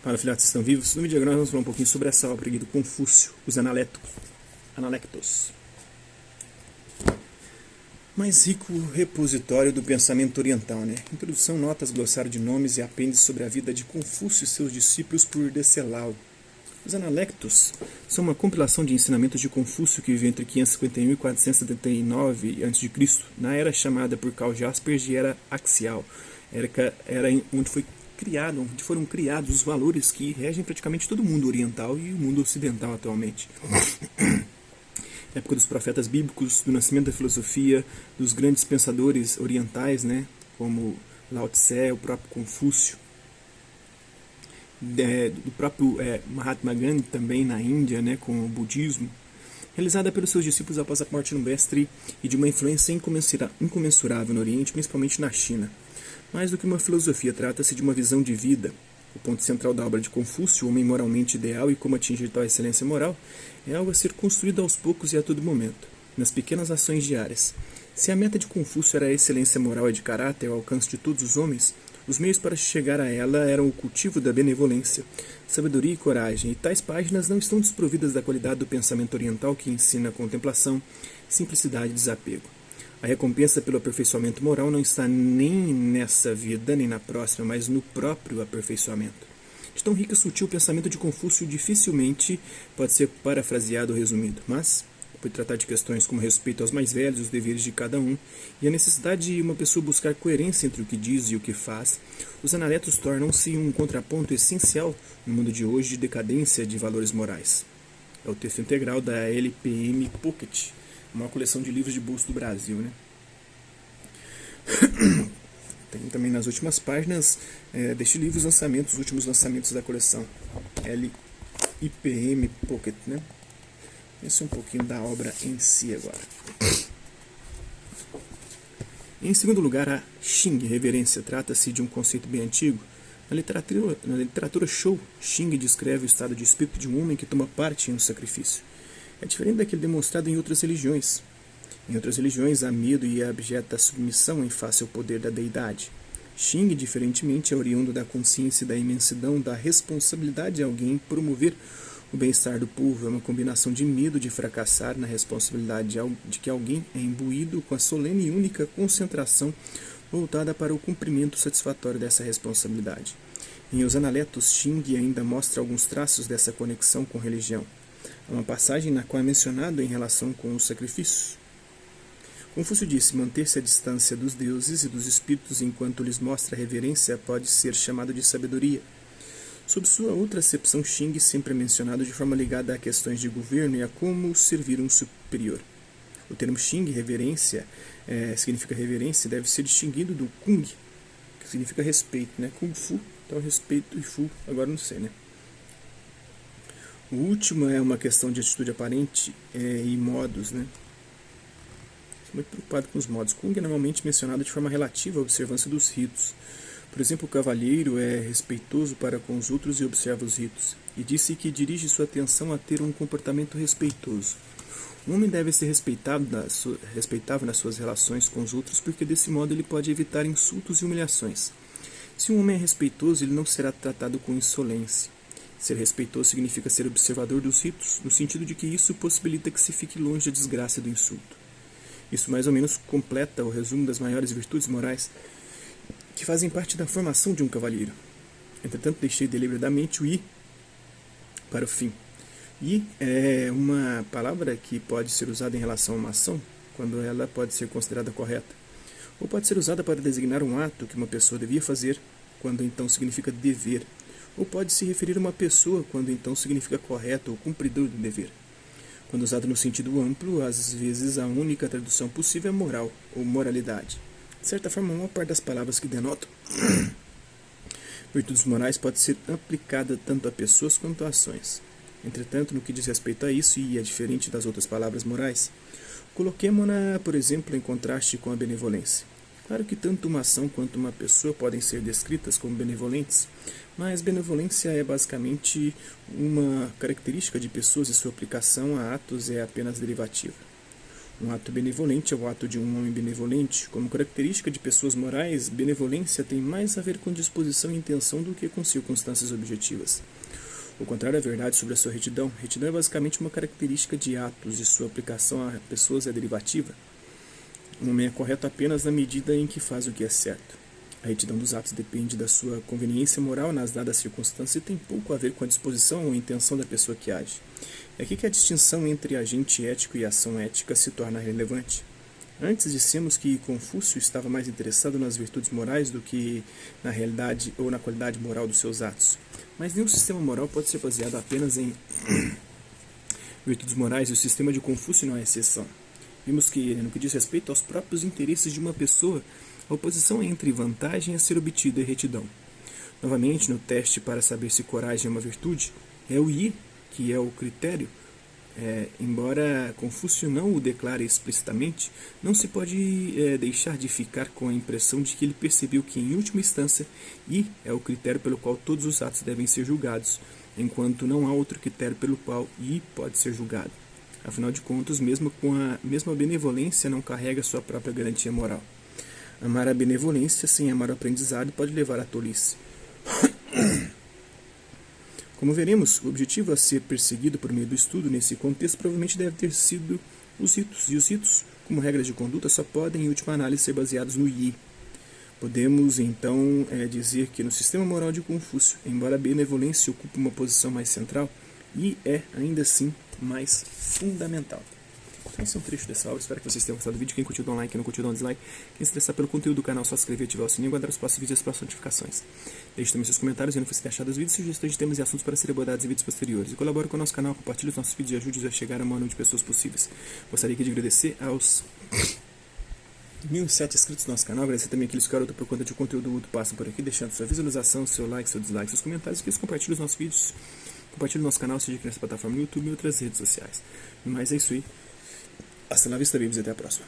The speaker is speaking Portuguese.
Fala, filhotes, estão vivos? No vídeo de agora nós vamos falar um pouquinho sobre essa obra aqui do Confúcio, os Analectos. Mais rico repositório do pensamento oriental, né? Introdução, notas, glossário de nomes e apêndice sobre a vida de Confúcio e seus discípulos por Decelau. Os Analectos são uma compilação de ensinamentos de Confúcio que viveu entre 551 e 479 a.C., na era chamada por Karl Jaspers de Era Axial, era onde foram criados os valores que regem praticamente todo o mundo oriental e o mundo ocidental atualmente. Época dos profetas bíblicos, do nascimento da filosofia, dos grandes pensadores orientais, né, como Lao Tse, o próprio Confúcio, do próprio Mahatma Gandhi também na Índia, né, com o budismo, realizada pelos seus discípulos após a morte do mestre e de uma influência incomensurável no Oriente, principalmente na China. Mais do que uma filosofia, trata-se de uma visão de vida. O ponto central da obra de Confúcio, o homem moralmente ideal e como atingir tal excelência moral, é algo a ser construído aos poucos e a todo momento, nas pequenas ações diárias. Se a meta de Confúcio era a excelência moral e de caráter ao alcance de todos os homens, os meios para chegar a ela eram o cultivo da benevolência, sabedoria e coragem, e tais páginas não estão desprovidas da qualidade do pensamento oriental que ensina contemplação, simplicidade e desapego. A recompensa pelo aperfeiçoamento moral não está nem nessa vida, nem na próxima, mas no próprio aperfeiçoamento. De tão rico e sutil o pensamento de Confúcio dificilmente pode ser parafraseado ou resumido, mas, por tratar de questões como respeito aos mais velhos, os deveres de cada um, e a necessidade de uma pessoa buscar coerência entre o que diz e o que faz, os Analectos tornam-se um contraponto essencial no mundo de hoje de decadência de valores morais. É o texto integral da LPM Pocket, uma coleção de livros de bolso do Brasil, né? Tem também nas últimas páginas deste livro os últimos lançamentos da coleção LIPM Pocket, né? Esse é um pouquinho da obra em si agora. Em segundo lugar, a Xing, reverência, trata-se de um conceito bem antigo. Na literatura show, Xing descreve o estado de espírito de um homem que toma parte em um sacrifício. É diferente daquele demonstrado em outras religiões. Em outras religiões, há medo e abjeta submissão em face ao poder da deidade. Xing, diferentemente, é oriundo da consciência da imensidão da responsabilidade de alguém promover o bem-estar do povo. É uma combinação de medo de fracassar na responsabilidade de que alguém é imbuído com a solene e única concentração voltada para o cumprimento satisfatório dessa responsabilidade. Em Os Analectos, Xing ainda mostra alguns traços dessa conexão com religião. Há uma passagem na qual é mencionado em relação com os sacrifícios. Confúcio disse: manter-se à distância dos deuses e dos espíritos enquanto lhes mostra reverência pode ser chamado de sabedoria. Sob sua outra acepção, Xing sempre é mencionado de forma ligada a questões de governo e a como servir um superior. O termo Xing, reverência, significa reverência, deve ser distinguido do Kung, que significa respeito, né? Kung Fu, então respeito e Fu, agora não sei, né? O último é uma questão de atitude aparente e modos, né? Estou muito preocupado com os modos. Kung é normalmente mencionado de forma relativa à observância dos ritos. Por exemplo, o cavalheiro é respeitoso para com os outros e observa os ritos, e disse que dirige sua atenção a ter um comportamento respeitoso. O homem deve ser respeitável nas suas relações com os outros, porque desse modo ele pode evitar insultos e humilhações. Se um homem é respeitoso, ele não será tratado com insolência. Ser respeitoso significa ser observador dos ritos, no sentido de que isso possibilita que se fique longe da desgraça e do insulto. Isso mais ou menos completa o resumo das maiores virtudes morais que fazem parte da formação de um cavalheiro. Entretanto, deixei deliberadamente o I para o fim. I é uma palavra que pode ser usada em relação a uma ação, quando ela pode ser considerada correta, ou pode ser usada para designar um ato que uma pessoa devia fazer, quando então significa dever, ou pode se referir a uma pessoa, quando então significa correto ou cumpridor do dever. Quando usado no sentido amplo, às vezes a única tradução possível é moral ou moralidade. De certa forma, uma parte das palavras que denotam virtudes morais pode ser aplicada tanto a pessoas quanto a ações. Entretanto, no que diz respeito a isso, e é diferente das outras palavras morais, coloquemo-na, por exemplo, em contraste com a benevolência. Claro que tanto uma ação quanto uma pessoa podem ser descritas como benevolentes, mas benevolência é basicamente uma característica de pessoas e sua aplicação a atos é apenas derivativa. Um ato benevolente é o ato de um homem benevolente. Como característica de pessoas morais, benevolência tem mais a ver com disposição e intenção do que com circunstâncias objetivas. O contrário é verdade sobre a sua retidão. Retidão é basicamente uma característica de atos e sua aplicação a pessoas é derivativa. Um homem é correto apenas na medida em que faz o que é certo. A retidão dos atos depende da sua conveniência moral nas dadas circunstâncias e tem pouco a ver com a disposição ou intenção da pessoa que age. É aqui que a distinção entre agente ético e ação ética se torna relevante. Antes dissemos que Confúcio estava mais interessado nas virtudes morais do que na realidade ou na qualidade moral dos seus atos. Mas nenhum sistema moral pode ser baseado apenas em virtudes morais, e o sistema de Confúcio não é exceção. Vimos que, no que diz respeito aos próprios interesses de uma pessoa, a oposição entre vantagem a ser obtida e retidão. Novamente, no teste para saber se coragem é uma virtude, é o I, que é o critério. Embora Confúcio não o declare explicitamente, não se pode deixar de ficar com a impressão de que ele percebeu que, em última instância, I é o critério pelo qual todos os atos devem ser julgados, enquanto não há outro critério pelo qual I pode ser julgado. Afinal de contas, mesmo com a mesma benevolência, não carrega sua própria garantia moral. Amar a benevolência sem amar o aprendizado pode levar à tolice. Como veremos, o objetivo a ser perseguido por meio do estudo nesse contexto provavelmente deve ter sido os ritos. E os ritos, como regras de conduta, só podem, em última análise, ser baseados no I. Podemos, então, dizer que no sistema moral de Confúcio, embora a benevolência ocupe uma posição mais central, I é, ainda assim, mais fundamental. Então, esse é um trecho dessa aula. Espero que vocês tenham gostado do vídeo. Quem curtiu, dá um like. Quem não curtiu, dá um dislike. Quem se interessar pelo conteúdo do canal, só se inscrever e ativar o sininho e aguardar os próximos vídeos e as próximas notificações. Deixe também seus comentários vendo o que você tem achado dos vídeos, sugestões de temas e assuntos para serem abordados em vídeos posteriores. E colabore com o nosso canal, compartilhe os nossos vídeos e ajude-nos a chegar ao maior número de pessoas possíveis. Gostaria aqui de agradecer aos 1.007 inscritos no nosso canal. Agradecer também aqueles que garotos por conta de conteúdo útil passam por aqui, deixando sua visualização, seu like, seu dislike, seus comentários. Que eles compartilhem os nossos vídeos, compartilhe o nosso canal, seja aqui nessa plataforma no YouTube e outras redes sociais. Mas é isso aí. Hasta la vista, babies, e até a próxima.